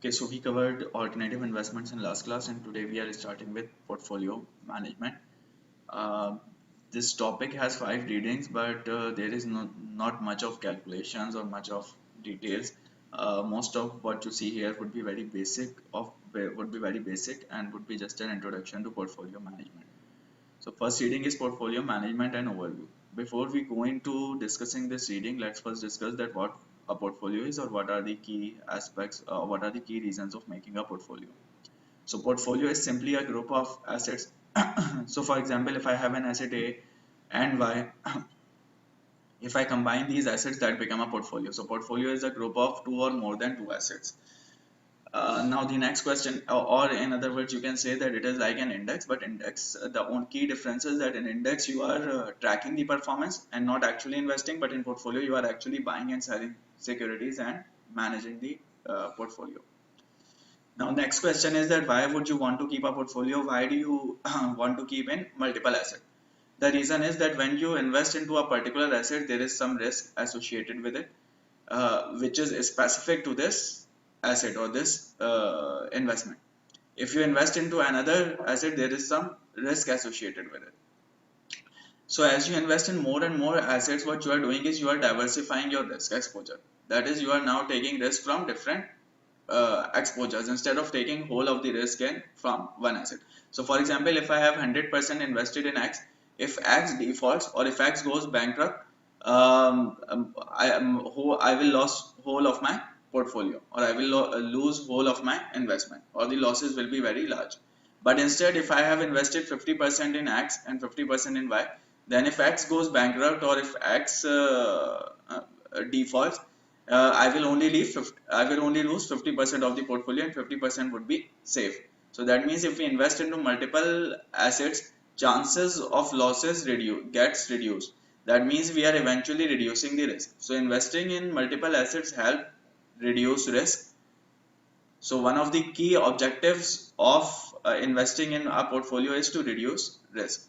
Okay, so we covered alternative investments in last class, and today we are starting with portfolio management. Uh, this topic has 5 readings, but there is not much of calculations or much of details. Most of what you see here would be very basic and would be just an introduction to portfolio management. So first reading is portfolio management and overview. Before we go into discussing this reading, let's first discuss that what a portfolio is or what are the key aspects, what are the key reasons of making a portfolio. So portfolio is simply a group of assets. So for example, if I have an asset A and Y, if I combine these assets, that become a portfolio. So portfolio is a group of two or more than two assets. Now the next question, or in other words, you can say that it is like an index, but index, the only key difference is that in index you are tracking the performance and not actually investing, but in portfolio you are actually buying and selling securities and managing the portfolio. Now next question is that why would you want to keep a portfolio? Why do you want to keep in multiple assets? The reason is that when you invest into a particular asset, there is some risk associated with it, which is specific to this asset or this investment. If you invest into another asset, there is some risk associated with it. So as you invest in more and more assets, what you are doing is you are diversifying your risk exposure. That is, you are now taking risk from different exposures instead of taking whole of the risk in from one asset. So for example, if I have 100% invested in X, if X defaults or if X goes bankrupt, I will lose whole of my portfolio, or I will lose whole of my investment, or the losses will be very large. But instead, if I have invested 50% in X and 50% in Y, then if X goes bankrupt or if X defaults, I will only lose 50% of the portfolio and 50% would be safe. So that means if we invest into multiple assets, chances of losses gets reduced. That means we are eventually reducing the risk. So investing in multiple assets help reduce risk. So one of the key objectives of investing in a portfolio is to reduce risk.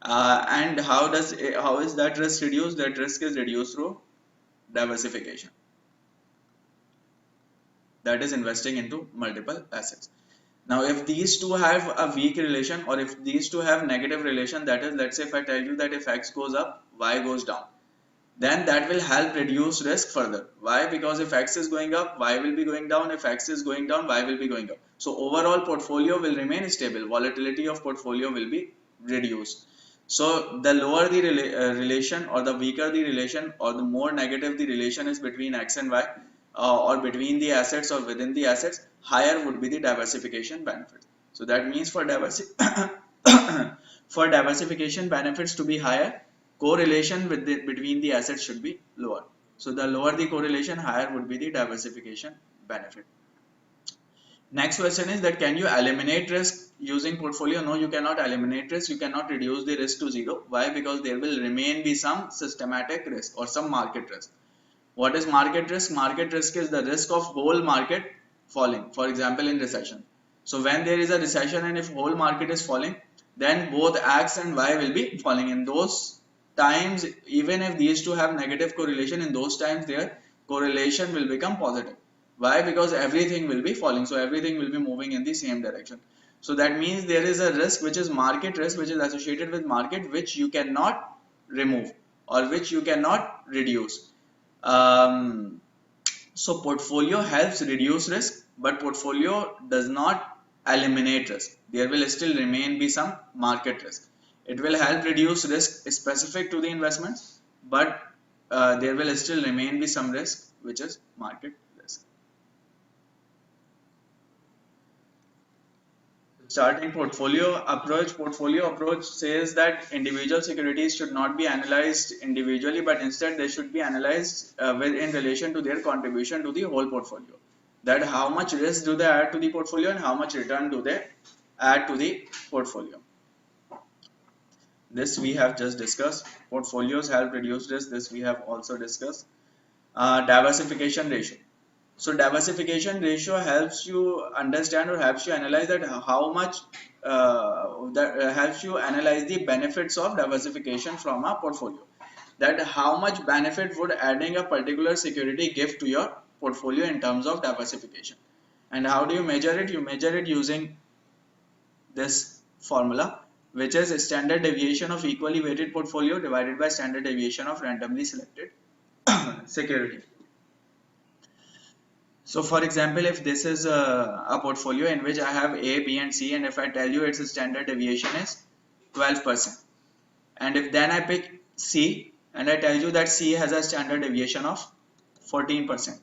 And how is that risk reduced? That risk is reduced through diversification. That is investing into multiple assets. Now, if these two have a weak relation or if these two have negative relation, that is, let's say if I tell you that if X goes up, Y goes down, then that will help reduce risk further. Why? Because if X is going up, Y will be going down. If X is going down, Y will be going up. So overall portfolio will remain stable. Volatility of portfolio will be reduced. So the lower the relation or the weaker the relation or the more negative the relation is between X and Y, or between the assets or within the assets, higher would be the diversification benefits. So that means for for diversification benefits to be higher, correlation between the assets should be lower. So the lower the correlation, higher would be the diversification benefit. Next question is that can you eliminate risk using portfolio? No, you cannot eliminate risk. You cannot reduce the risk to zero. Why? Because there will remain be some systematic risk or some market risk. What is market risk? Market risk is the risk of whole market falling. For example, in recession. So when there is a recession and if whole market is falling, then both X and Y will be falling. In those times, even if these two have negative correlation, in those times their correlation will become positive. Why? Because everything will be falling. So everything will be moving in the same direction. So that means there is a risk which is market risk, which is associated with market, which you cannot remove or which you cannot reduce. um, so portfolio helps reduce risk, but portfolio does not eliminate risk. There will still remain be some market risk. It will help reduce risk specific to the investments, but there will still remain be some risk which is market risk. Starting portfolio approach says that individual securities should not be analyzed individually, but instead they should be analyzed in relation to their contribution to the whole portfolio. That how much risk do they add to the portfolio and how much return do they add to the portfolio. This we have just discussed. Portfolios help reduce risk. This we have also discussed. Diversification ratio. So diversification ratio helps you understand or helps you analyze that how much helps you analyze the benefits of diversification from a portfolio. That how much benefit would adding a particular security give to your portfolio in terms of diversification. And how do you measure it? You measure it using this formula, which is standard deviation of equally weighted portfolio divided by standard deviation of randomly selected security. So for example, if this is a portfolio in which I have A, B and C, and if I tell you its standard deviation is 12%, and if then I pick C and I tell you that C has a standard deviation of 14%.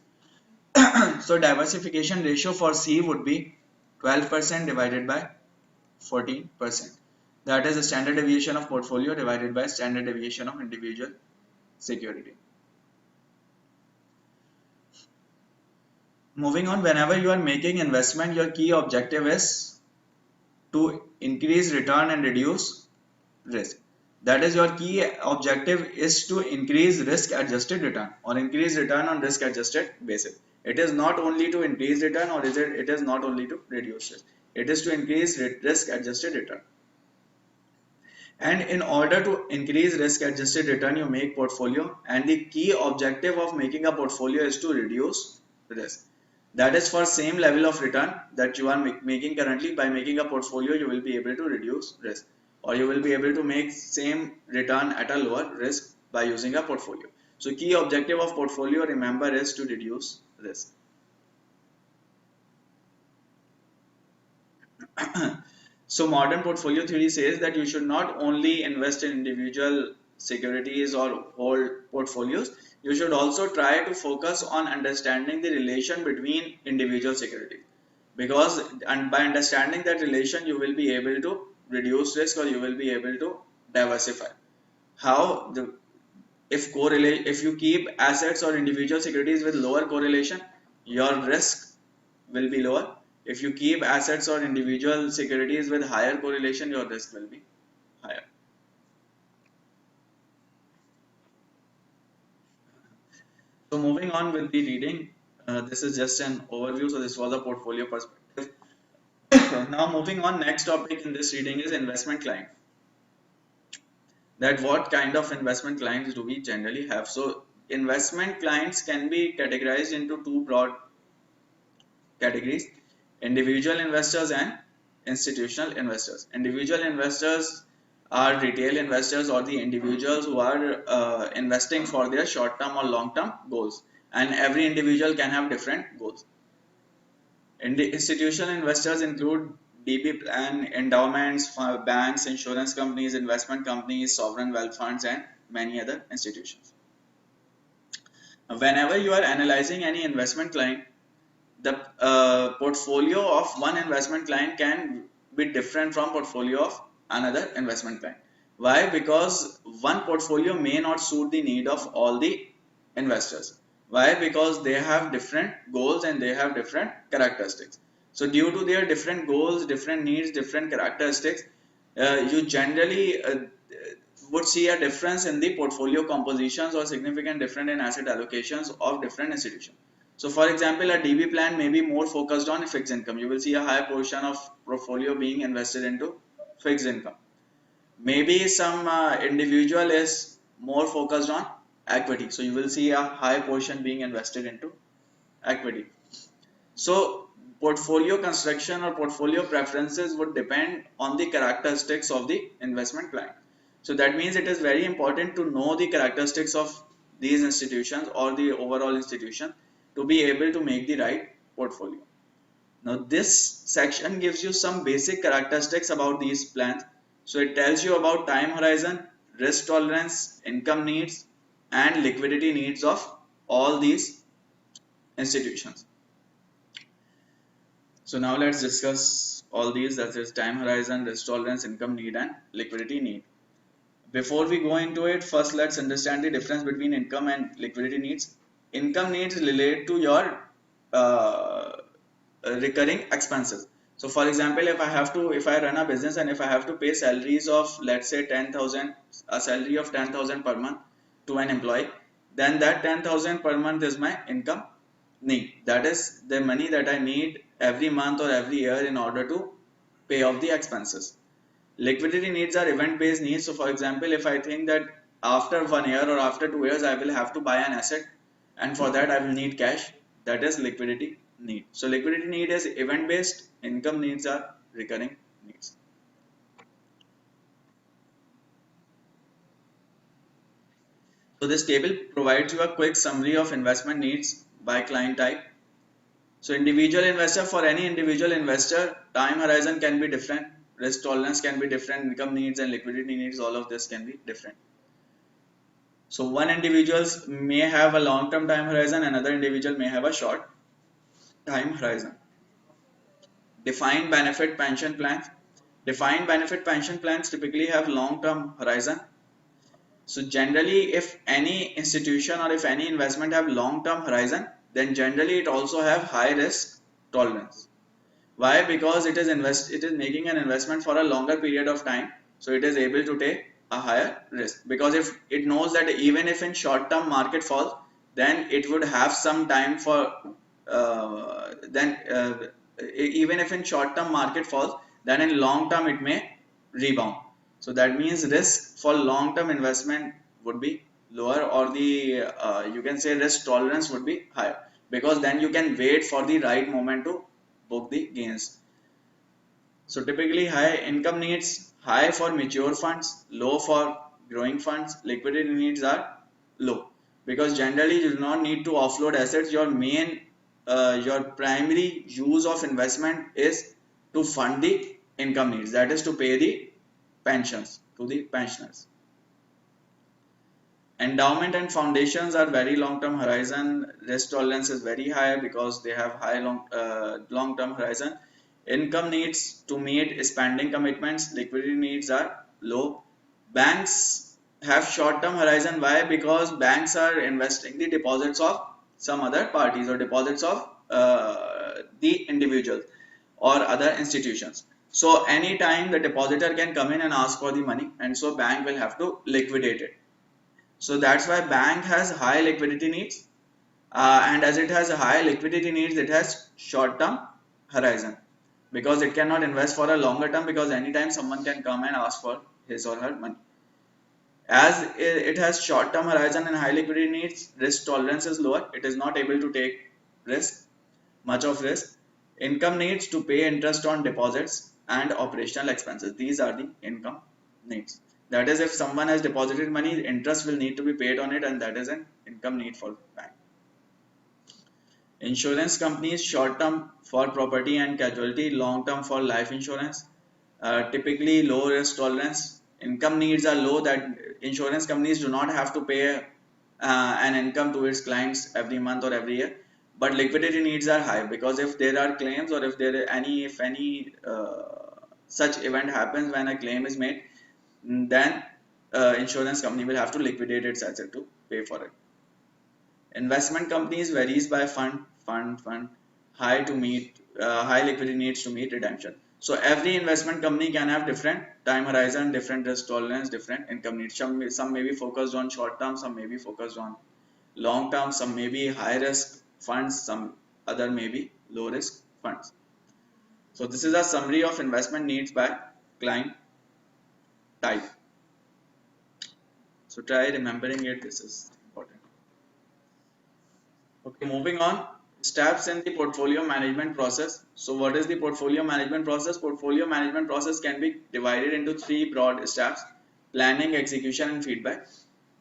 So diversification ratio for C would be 12% divided by 14%. That is the standard deviation of portfolio divided by standard deviation of individual security. Moving on, whenever you are making investment, your key objective is to increase return and reduce risk. That is, your key objective is to increase risk adjusted return or increase return on risk adjusted basis. It is not only to increase return, or it is not only to reduce risk. It is to increase risk adjusted return. And in order to increase risk adjusted return, you make portfolio, and the key objective of making a portfolio is to reduce risk. That is, for same level of return that you are making currently, by making a portfolio you will be able to reduce risk, or you will be able to make same return at a lower risk by using a portfolio. So key objective of portfolio, remember, is to reduce risk. So modern portfolio theory says that you should not only invest in individual securities or hold portfolios, you should also try to focus on understanding the relation between individual securities, because and by understanding that relation you will be able to reduce risk, or you will be able to diversify. How? If you keep assets or individual securities with lower correlation, your risk will be lower. If you keep assets or individual securities with higher correlation, your risk will be higher. So moving on with the reading, this is just an overview. So this was a portfolio perspective. Now moving on, next topic in this reading is investment client. That what kind of investment clients do we generally have? So investment clients can be categorized into two broad categories: individual investors and institutional investors. Individual investors are retail investors, or the individuals who are investing for their short term or long term goals, and every individual can have different goals. Institutional investors include DB plan, endowments, banks, insurance companies, investment companies, sovereign wealth funds, and many other institutions. Whenever you are analyzing any investment client, the portfolio of one investment client can be different from portfolio of another investment client. Why? Because one portfolio may not suit the need of all the investors. Why? Because they have different goals and they have different characteristics. So due to their different goals, different needs, different characteristics, you generally would see a difference in the portfolio compositions, or significant difference in asset allocations of different institutions. So for example, a DB plan may be more focused on fixed income. You will see a high portion of portfolio being invested into fixed income. Maybe some individual is more focused on equity. So you will see a high portion being invested into equity. So portfolio construction or portfolio preferences would depend on the characteristics of the investment client. So that means it is very important to know the characteristics of these institutions or the overall institution to be able to make the right portfolio. Now this section gives you some basic characteristics about these plans. So it tells you about time horizon, risk tolerance, income needs, and liquidity needs of all these institutions. So now let's discuss all these, that is time horizon, risk tolerance, income need, and liquidity need. Before we go into it, first let's understand the difference between income and liquidity needs. Income needs relate to your recurring expenses. So for example, if I run a business and if I have to pay salaries of, let's say, 10,000, a salary of 10,000 per month to an employee, then that 10,000 per month is my income need. That is the money that I need every month or every year in order to pay off the expenses. Liquidity needs are event based needs. So for example, if I think that after 1 year or after 2 years I will have to buy an asset, and for that I will need cash, that is liquidity need. So liquidity need is event based, income needs are recurring needs. So this table provides you a quick summary of investment needs by client type. So individual investor, for any individual investor, time horizon can be different, risk tolerance can be different, income needs and liquidity needs, all of this can be different. So one individual may have a long-term time horizon, another individual may have a short time horizon. Defined benefit pension plans. Defined benefit pension plans typically have long-term horizon. So generally, if any institution or if any investment have long-term horizon, then generally it also have high risk tolerance. Why? Because it is making an investment for a longer period of time, so it is able to take a higher risk. Because if it knows that even if in short term market falls, then it would have some time for then even if in short term market falls, then in long term it may rebound. So that means risk for long term investment would be lower, or the you can say risk tolerance would be higher, because then you can wait for the right moment to book the gains. So typically high income needs, high for mature funds, low for growing funds. Liquidity needs are low, because generally you do not need to offload assets. Your main your primary use of investment is to fund the income needs, that is to pay the pensions to the pensioners. Endowment and foundations are very long term horizon. Risk tolerance is very high because they have high long term horizon. Income needs to meet spending commitments. Liquidity needs are low. Banks have short term horizon. Why? Because banks are investing the deposits of some other parties or deposits of the individuals or other institutions. So anytime the depositor can come in and ask for the money, and so bank will have to liquidate it. So that's why bank has high liquidity needs, and as it has a high liquidity needs, it has short term horizon, because it cannot invest for a longer term, because anytime someone can come and ask for his or her money. As it has short term horizon and high liquidity needs, risk tolerance is lower. It is not able to take risk, much of risk. Income needs to pay interest on deposits and operational expenses. These are the income needs. That is, if someone has deposited money, interest will need to be paid on it, and that is an income need for bank. Insurance companies, short term for property and casualty, long term for life insurance. Typically low risk tolerance. Income needs are low, that insurance companies do not have to pay an income to its clients every month or every year. But liquidity needs are high, because if there are claims, or if there any if any such event happens when a claim is made, then insurance company will have to liquidate its asset to pay for it. Investment companies varies by fund, high to meet high liquidity needs to meet redemption. So every investment company can have different time horizon, different risk tolerance, different income needs. Some may be focused on short term, some may be focused on long term, some may be high risk funds, some other may be low risk funds. So this is a summary of investment needs by client type. So try remembering it. This is important. Okay, moving on. Steps in the portfolio management process. So what is the portfolio management process? Portfolio management process can be divided into three broad steps: planning, execution, and feedback.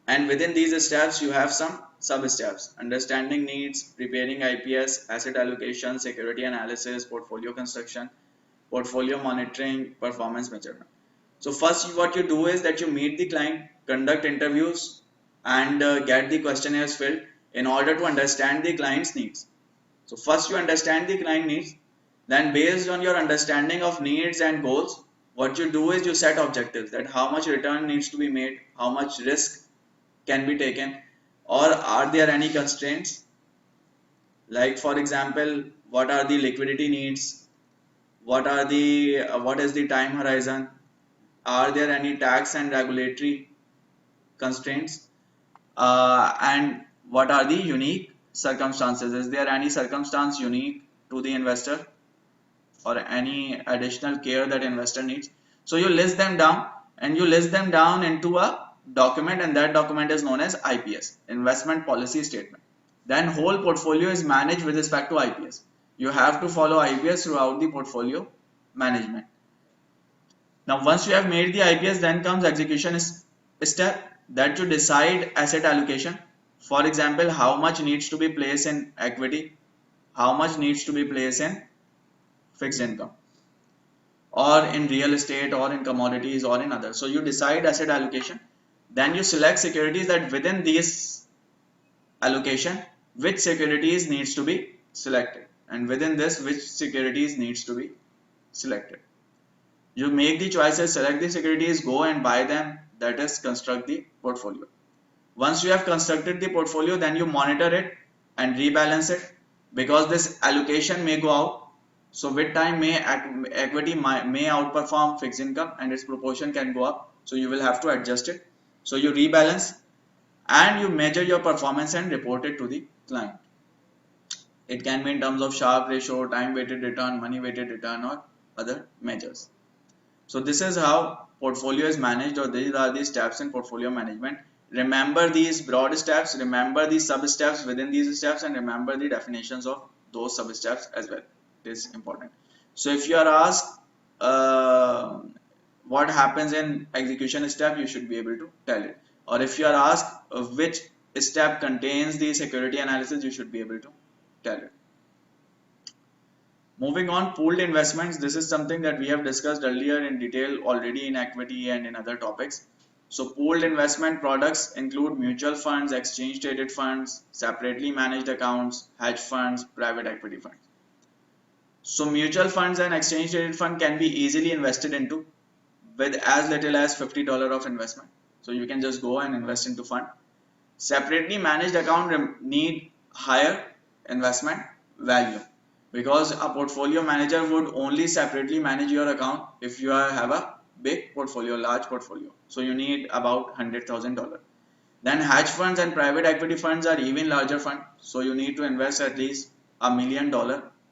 And within these steps, you have some sub steps: understanding needs, preparing IPS, asset allocation, security analysis, portfolio construction, portfolio monitoring, performance measurement. So first, what you do is that you meet the client, conduct interviews, and get the questionnaires filled in order to understand the client's needs. So first you understand the client needs, then based on your understanding of needs and goals, what you do is you set objectives, that how much return needs to be made, how much risk can be taken, or are there any constraints, like for example, what are the liquidity needs, what is the time horizon, are there any tax and regulatory constraints, and what are the unique circumstances, is there any circumstance unique to the investor or any additional care that investor needs. So you list them down, and you list them down into a document, and that document is known as IPS, investment policy statement. Then whole portfolio is managed with respect to IPS. You have to follow IPS throughout the portfolio management. Now, once you have made the IPS, then comes execution step, that you decide asset allocation. For example, how much needs to be placed in equity, how much needs to be placed in fixed income, or in real estate, or in commodities, or in others. So you decide asset allocation. Then you select securities that within these allocation, which securities needs to be selected, and within this, which securities needs to be selected. You make the choices, select the securities, go and buy them, that is construct the portfolio. Once you have constructed the portfolio, then you monitor it and rebalance it, because this allocation may go out. So with time, equity may outperform fixed income and its proportion can go up. So you will have to adjust it. So you rebalance and you measure your performance and report it to the client. It can be in terms of Sharpe ratio, time weighted return, money weighted return, or other measures. So this is how portfolio is managed, or these are the steps in portfolio management. Remember these broad steps, remember these sub steps within these steps, and remember the definitions of those sub steps as well. It is important. So if you are asked what happens in execution step, you should be able to tell it. Or if you are asked which step contains the security analysis, you should be able to tell it. Moving on, pooled investments. This is something that we have discussed earlier in detail already in equity and in other topics. So pooled investment products include mutual funds, exchange traded funds, separately managed accounts, hedge funds, private equity funds. So mutual funds and exchange traded fund can be easily invested into with as little as $50 of investment. So you can just go and invest into fund. Separately managed account need higher investment value, because a portfolio manager would only separately manage your account if you have a big portfolio, large portfolio. So you need about $100,000. Then hedge funds and private equity funds are even larger fund. So you need to invest at least $1 million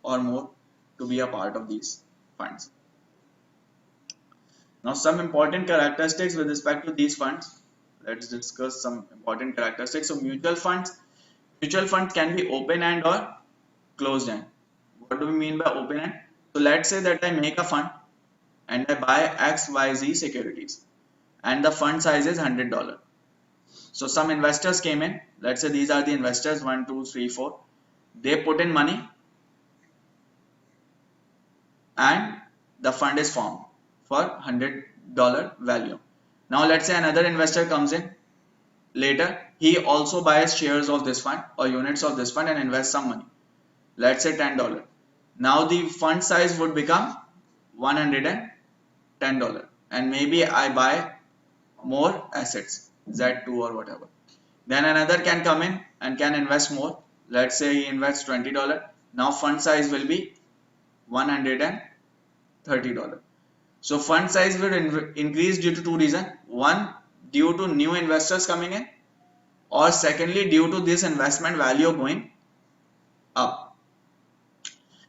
or more to be a part of these funds. Now some important characteristics with respect to these funds. Let's discuss some important characteristics. So mutual funds can be open end or closed end. What do we mean by open end? So let's say that I make a fund and I buy XYZ securities and the fund size is $100. So some investors came in. Let's say these are the investors 1, 2, 3, 4. They put in money and the fund is formed for $100 value. Now let's say another investor comes in later. He also buys shares of this fund or units of this fund and invests some money. Let's say $10. Now the fund size would become $110, and maybe I buy more assets, Z2 or whatever. Then another can come in and can invest more. Let's say he invests $20. Now fund size will be $130. So fund size will increase due to two reasons. One, due to new investors coming in, or secondly, due to this investment value going up.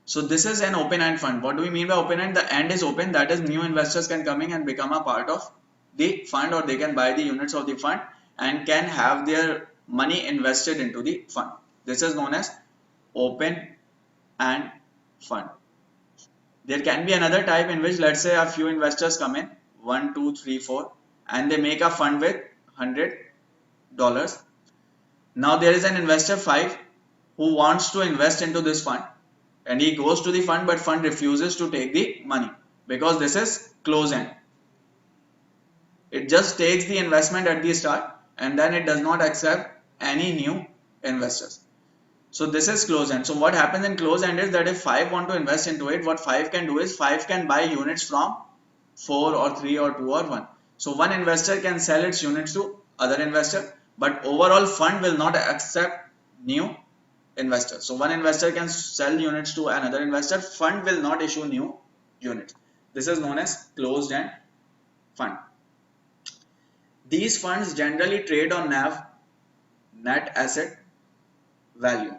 So this is an open end fund. What do we mean by open end? The end is open, that is new investors can come in and become a part of the fund, or they can buy the units of the fund and can have their money invested into the fund. This is known as open end fund. There can be another type in which, let's say, a few investors come in, 1, 2, 3, 4, and they make a fund with $100. Now there is an investor 5 who wants to invest into this fund, and he goes to the fund, but fund refuses to take the money because this is close end. It just takes the investment at the start and then it does not accept any new investors. So this is close end. So what happens in close end is that if 5 want to invest into it, what 5 can do is 5 can buy units from 4 or 3 or 2 or 1. So one investor can sell its units to other investor, but overall fund will not accept new investors. So one investor can sell units to another investor, fund will not issue new units. This is known as closed end fund. These funds generally trade on NAV, net asset value.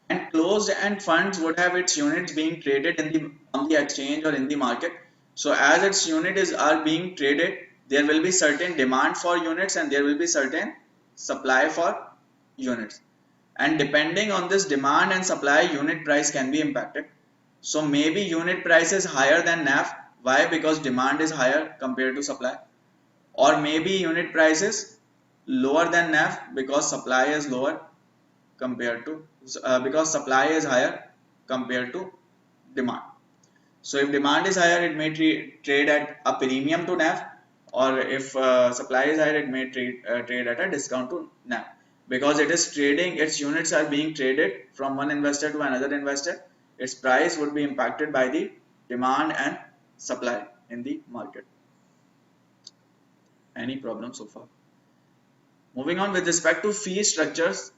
And closed end funds would have its units being traded on the exchange or in the market. So as its units are being traded, there will be certain demand for units and there will be certain supply for units. and depending on this demand and supply, unit price can be impacted. So maybe unit price is higher than NAV. Why? Because demand is higher compared to supply. Or maybe unit price is lower than NAV because supply is lower compared to because supply is higher compared to demand. So if demand is higher, it may trade at a premium to NAV, or if supply is higher, it may trade at a discount to NAV, because it is trading, its units are being traded from one investor to another investor. Its price would be impacted by the demand and supply in the market. Any problem so far? Moving on, with respect to fee structures,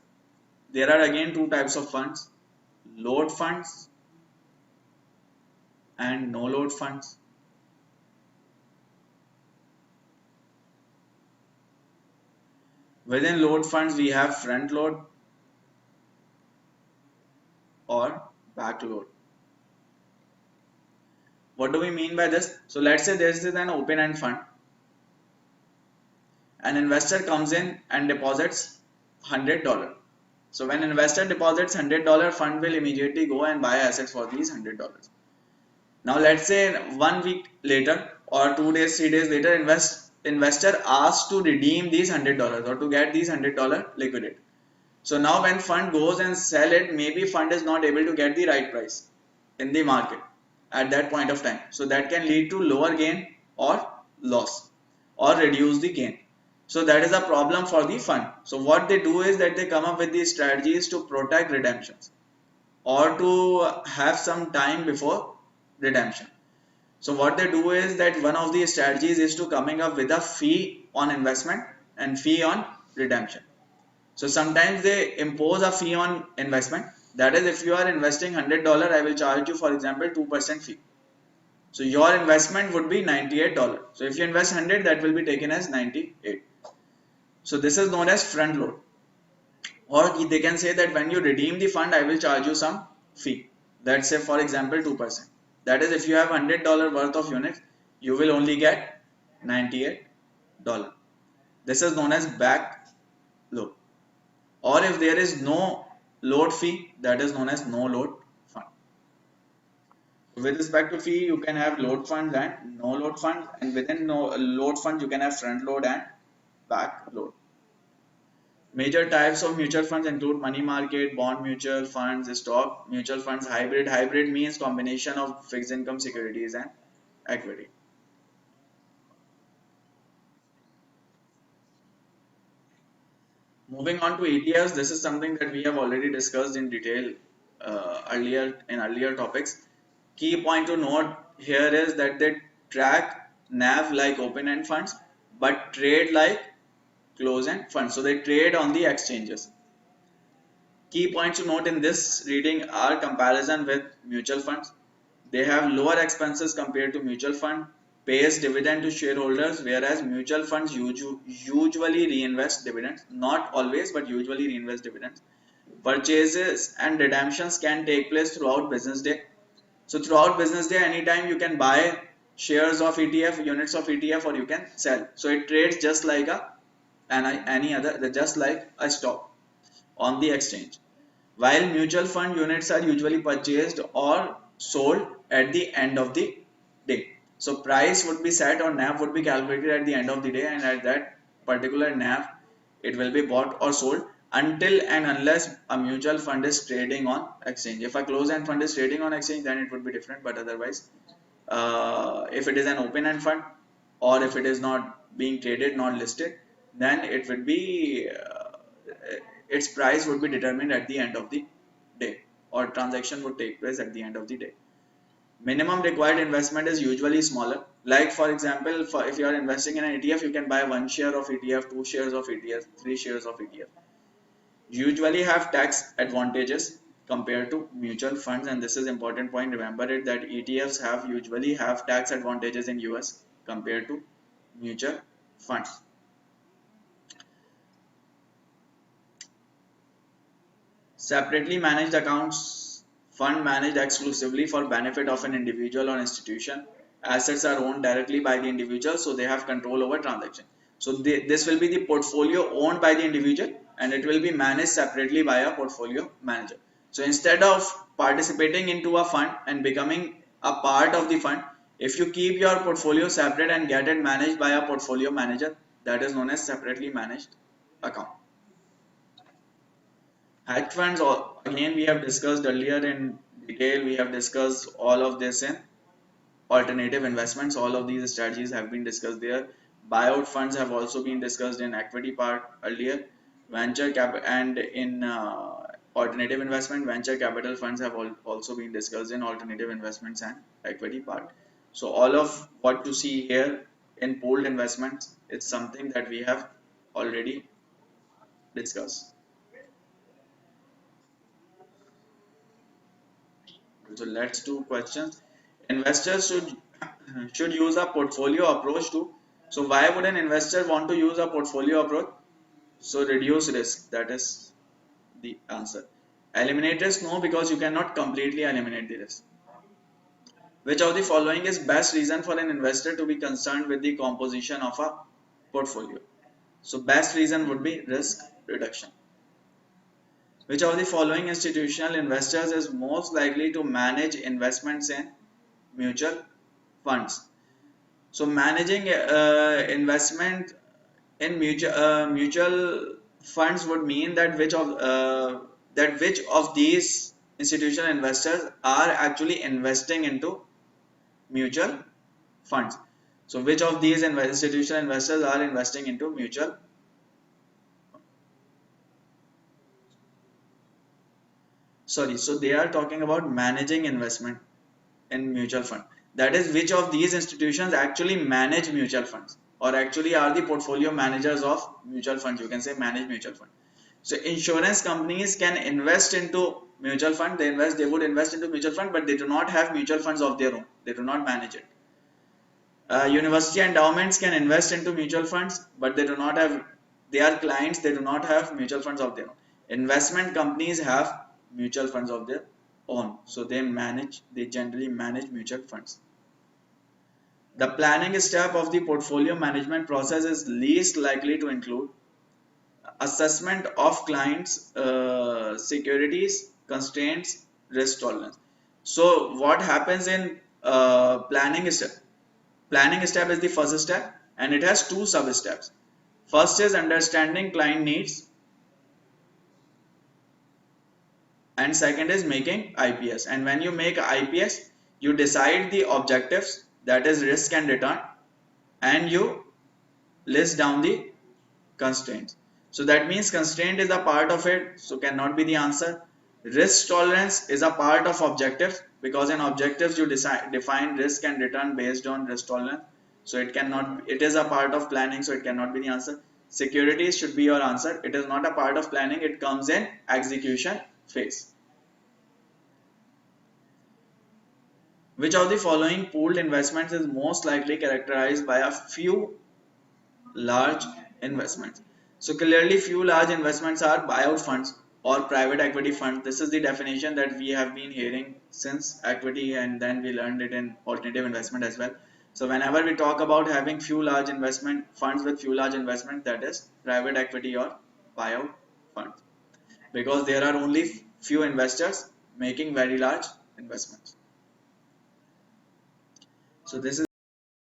there are again two types of funds: load funds and no load funds. Within load funds, we have front load or back load. What do we mean by this? So let's say this is an open-end fund. An investor comes in and deposits $100. So when investor deposits $100, fund will immediately go and buy assets for these $100. Now let's say 1 week later or 2 days, 3 days later, investor asks to redeem these $100 or to get these $100 liquidate. So now when fund goes and sell it, maybe fund is not able to get the right price in the market at that point of time. So that can lead to lower gain or loss or reduce the gain. So that is a problem for the fund. So what they do is that they come up with these strategies to protect redemptions or to have some time before redemption. So what they do is that one of the strategies is to coming up with a fee on investment and fee on redemption. So sometimes they impose a fee on investment. That is, if you are investing $100, I will charge you, for example, 2% fee. So your investment would be $98. So if you invest 100, that will be taken as 98. So this is known as front load. Or they can say that when you redeem the fund, I will charge you some fee. Let's say, for example, 2%. That is, if you have $100 worth of units, you will only get $98. This is known as back load. Or if there is no load fee, that is known as no load fund. With respect to fee, you can have load funds and no load funds, and within no load funds, you can have front load and back load. Major types of mutual funds include money market, bond mutual funds, stock mutual funds, hybrid. Hybrid means combination of fixed income securities and equity. Moving on to ETFs, this is something that we have already discussed in detail earlier topics. Key point to note here is that they track NAV like open-end funds, but trade like closed-end funds. So they trade on the exchanges. Key points to note in this reading are comparison with mutual funds. They have lower expenses compared to mutual fund, pays dividend to shareholders, whereas mutual funds usually reinvest dividends, not always, but usually reinvest dividends. Purchases and redemptions can take place throughout business day. So throughout business day, anytime you can buy shares of ETF, units of ETF, or you can sell. So it trades just like any other, just like a stock on the exchange. While mutual fund units are usually purchased or sold at the end of the day. So price would be set or NAV would be calculated at the end of the day, and at that particular NAV it will be bought or sold until and unless a mutual fund is trading on exchange. If a closed-end fund is trading on exchange, then it would be different, but otherwise if it is an open-end fund or if it is not being traded, not listed, then it would be its price would be determined at the end of the day, or transaction would take place at the end of the day. Minimum required investment is usually smaller. Like for example, if you are investing in an ETF, you can buy 1 share of ETF, 2 shares of ETF, 3 shares of ETF. Usually have tax advantages compared to mutual funds, and this is important point. Remember it that ETFs usually have tax advantages in US compared to mutual funds. Separately managed accounts, fund managed exclusively for benefit of an individual or institution. Assets are owned directly by the individual, so they have control over transaction. So this will be the portfolio owned by the individual, and it will be managed separately by a portfolio manager. So instead of participating into a fund and becoming a part of the fund, if you keep your portfolio separate and get it managed by a portfolio manager, that is known as separately managed account. Hedge funds, again, we have discussed earlier in detail. We have discussed all of this in alternative investments. All of these strategies have been discussed there. Buyout funds have also been discussed in equity part earlier. Venture cap and in alternative investment, venture capital funds have also been discussed in alternative investments and equity part. So all of what you see here in pooled investments, it's something that we have already discussed. So let's do questions. Investors should use a portfolio approach too. So why would an investor want to use a portfolio approach? So reduce risk. That is the answer. Eliminate risk? No, because you cannot completely eliminate the risk. Which of the following is best reason for an investor to be concerned with the composition of a portfolio? So best reason would be risk reduction. Which of the following institutional investors is most likely to manage investments in mutual funds? So managing investment in mutual funds would mean that which of these institutional investors are actually investing into mutual funds. So which of these institutional investors are investing into mutual? Sorry, so they are talking about managing investment in mutual fund. That is, which of these institutions actually manage mutual funds or actually are the portfolio managers of mutual funds? You can say manage mutual fund. So insurance companies can invest into mutual fund. They would invest into mutual fund, but they do not have mutual funds of their own. They do not manage it. University endowments can invest into mutual funds, but they do not have. They are clients. They do not have mutual funds of their own. Investment companies have mutual funds of their own, so they generally manage mutual funds. The planning step of the portfolio management process is least likely to include assessment of clients securities constraints risk tolerance. So what happens in planning step is the first step, and it has two sub steps. First is understanding client needs, and second is making IPS. And when you make IPS, you decide the objectives, that is risk and return, and you list down the constraints. So that means constraint is a part of it, so cannot be the answer. Risk tolerance is a part of objectives, because in objectives you define risk and return based on risk tolerance. So it is a part of planning, so it cannot be the answer. Securities should be your answer. It is not a part of planning, it comes in execution phase. Which of the following pooled investments is most likely characterized by a few large investments? So clearly few large investments are buyout funds or private equity funds. This is the definition that we have been hearing since equity, and then we learned it in alternative investment as well. So whenever we talk about having few large investment funds with few large investment, that is private equity or buyout funds, because there are only few investors making very large investments. So this is